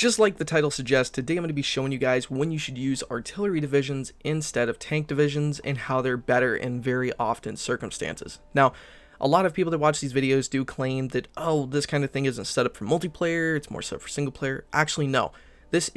Just like the title suggests, today I'm going to be showing you guys when you should use artillery divisions instead of tank divisions and how they're better in very often circumstances. Now, a lot of people that watch these videos do claim that, oh, this kind of thing isn't set up for multiplayer, it's more set up for single player. Actually, no. This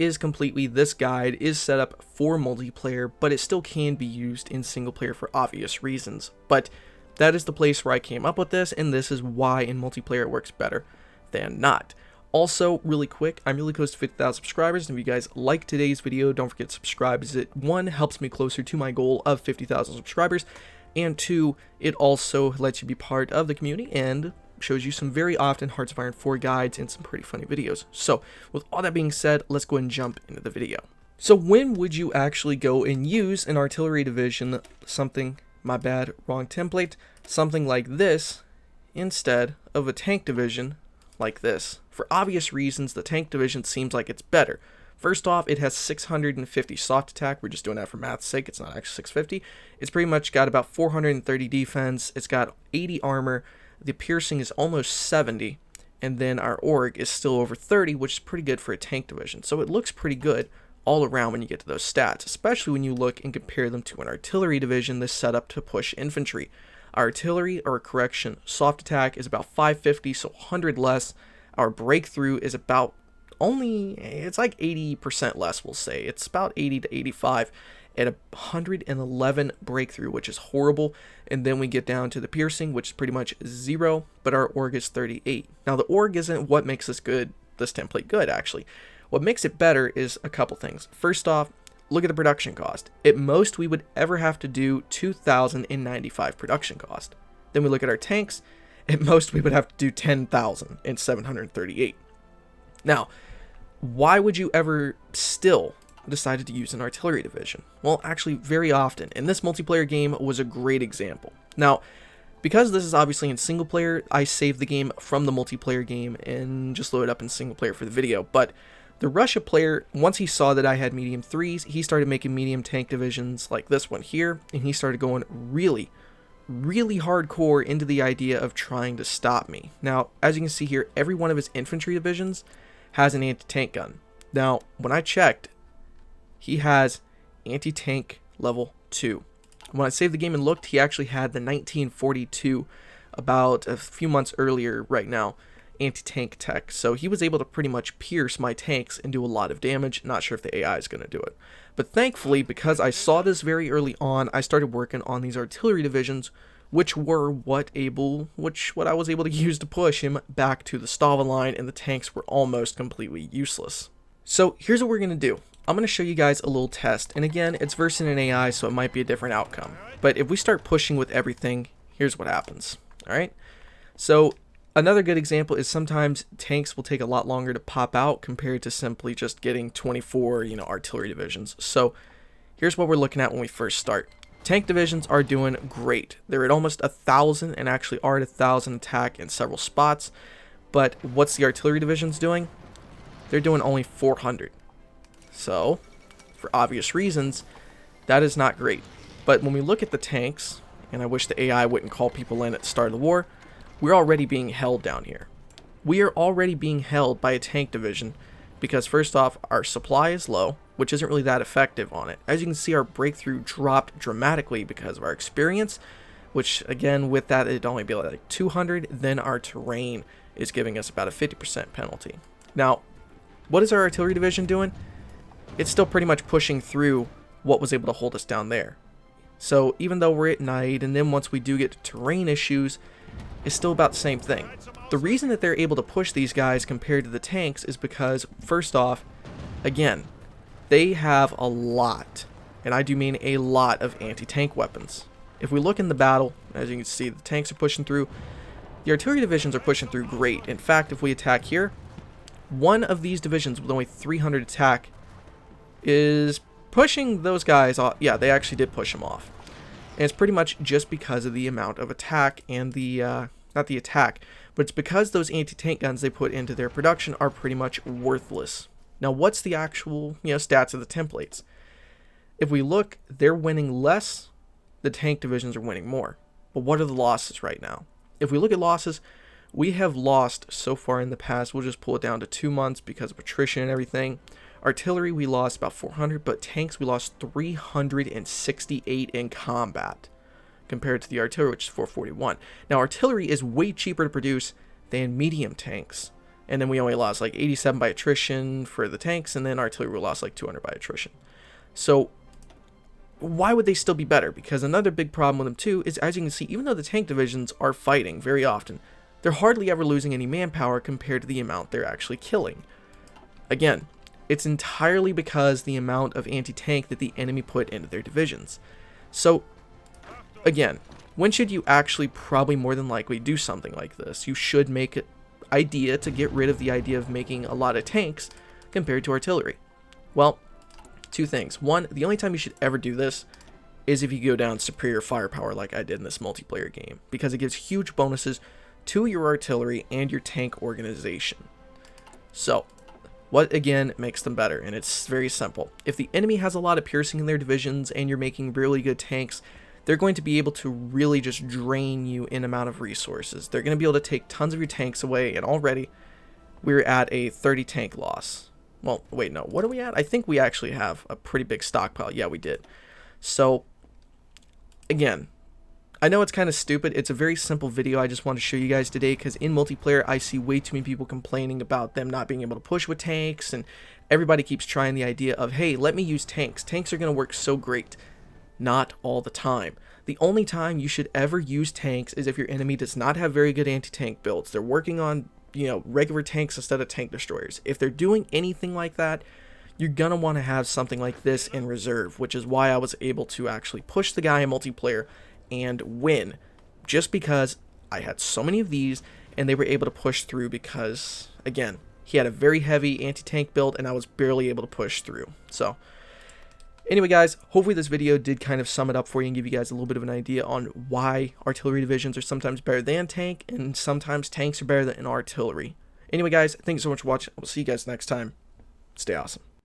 guide is set up for multiplayer, but it still can be used in single player for obvious reasons. But that is the place where I came up with this, and this is why in multiplayer it works better than not. Also, really quick, I'm really close to 50,000 subscribers, and if you guys like today's video, don't forget to subscribe, as it, one, helps me closer to my goal of 50,000 subscribers, and two, it also lets you be part of the community and shows you some very often Hearts of Iron 4 guides and some pretty funny videos. So, with all that being said, let's go ahead and jump into the video. So, when would you actually go and use an artillery division, something like this, instead of a tank division like this? For obvious reasons, the tank division seems like it's better. First off, it has 650 soft attack. We're just doing that for math's sake. It's not actually 650. It's pretty much got about 430 defense. It's got 80 armor. The piercing is almost 70. And then our org is still over 30, which is pretty good for a tank division. So it looks pretty good all around when you get to those stats, especially when you look and compare them to an artillery division that's set up to push infantry. Artillery, or correction, soft attack is about 550, so 100 less. Our breakthrough is about it's like 80% less, we'll say. It's about 80 to 85 at 111 breakthrough, which is horrible. And then we get down to the piercing, which is pretty much 0, but our org is 38. Now, the org isn't what makes this template good, actually. What makes it better is a couple things. First off, look at the production cost. At most, we would ever have to do 2,095 production cost. Then we look at our tanks. At most, we would have to do 10,738. Now, why would you ever still decide to use an artillery division? Well, actually, very often. And this multiplayer game was a great example. Now, because this is obviously in single player, I saved the game from the multiplayer game and just loaded up in single player for the video. But the Russia player, once he saw that I had medium 3s, he started making medium tank divisions like this one here, and he started going really hardcore into the idea of trying to stop me. Now, as you can see here, every one of his infantry divisions has an anti-tank gun. Now, when I checked, he has anti-tank level 2. When I saved the game and looked, he actually had the 1942 about a few months earlier right now, anti-tank tech. So he was able to pretty much pierce my tanks and do a lot of damage. Not sure if the AI is going to do it. But thankfully, because I saw this very early on, I started working on these artillery divisions, which were what I was able to use to push him back to the Stava line, and the tanks were almost completely useless. So here's what we're going to do. I'm going to show you guys a little test, and again, it's versus an AI, so it might be a different outcome. But if we start pushing with everything, here's what happens. Alright? So another good example is sometimes tanks will take a lot longer to pop out compared to simply just getting 24, artillery divisions. So here's what we're looking at when we first start. Tank divisions are doing great. They're at almost 1,000 and actually are at 1,000 attack in several spots. But what's the artillery divisions doing? They're doing only 400. So, for obvious reasons, that is not great. But when we look at the tanks, and I wish the AI wouldn't call people in at the start of the war, we're already being held down here. We are already being held by a tank division because, first off, our supply is low, which isn't really that effective on it. As you can see, our breakthrough dropped dramatically because of our experience, which, again, with that, it'd only be like 200. Then our terrain is giving us about a 50% penalty. Now, what is our artillery division doing? It's still pretty much pushing through what was able to hold us down there. So even though we're at night, and then once we do get to terrain issues, it's still about the same thing. The reason that they're able to push these guys compared to the tanks is because, first off, again, they have a lot, and I do mean a lot, of anti-tank weapons. If we look in the battle, as you can see, the tanks are pushing through. The artillery divisions are pushing through great. In fact, if we attack here, one of these divisions with only 300 attack is pushing those guys off. Yeah, they actually did push them off. And it's pretty much just because of the amount of attack and the, not the attack, but it's because those anti-tank guns they put into their production are pretty much worthless. Now, what's the actual, stats of the templates? If we look, they're winning less, the tank divisions are winning more. But what are the losses right now? If we look at losses, we have lost so far in the past, we'll just pull it down to 2 months because of attrition and everything. Artillery, we lost about 400, but tanks, we lost 368 in combat compared to the artillery, which is 441. Now, artillery is way cheaper to produce than medium tanks. And then we only lost like 87 by attrition for the tanks, and then artillery we lost like 200 by attrition. So why would they still be better? Because another big problem with them too is, as you can see, even though the tank divisions are fighting very often, they're hardly ever losing any manpower compared to the amount they're actually killing. Again, it's entirely because the amount of anti-tank that the enemy put into their divisions. So again, when should you actually probably more than likely do something like this? You should make it idea to get rid of the idea of making a lot of tanks compared to artillery. Well, two things. One, the only time you should ever do this is if you go down superior firepower like I did in this multiplayer game, because it gives huge bonuses to your artillery and your tank organization. So what again makes them better? And it's very simple. If the enemy has a lot of piercing in their divisions and you're making really good tanks, they're going to be able to really just drain you in amount of resources. They're going to be able to take tons of your tanks away, and already we're at a 30 tank loss. Well, wait, no, what are we at? I think we actually have a pretty big stockpile. Yeah, we did. So, again, I know it's kind of stupid. It's a very simple video I just want to show you guys today, because in multiplayer, I see way too many people complaining about them not being able to push with tanks, and everybody keeps trying the idea of, hey, let me use tanks. Tanks are going to work so great. Not all the time. The only time you should ever use tanks is if your enemy does not have very good anti-tank builds. They're working on, regular tanks instead of tank destroyers. If they're doing anything like that, you're gonna want to have something like this in reserve, which is why I was able to actually push the guy in multiplayer and win, just because I had so many of these and they were able to push through because, again, he had a very heavy anti-tank build and I was barely able to push through. So anyway, guys, hopefully this video did kind of sum it up for you and give you guys a little bit of an idea on why artillery divisions are sometimes better than tank, and sometimes tanks are better than artillery. Anyway, guys, thank you so much for watching. We'll see you guys next time. Stay awesome.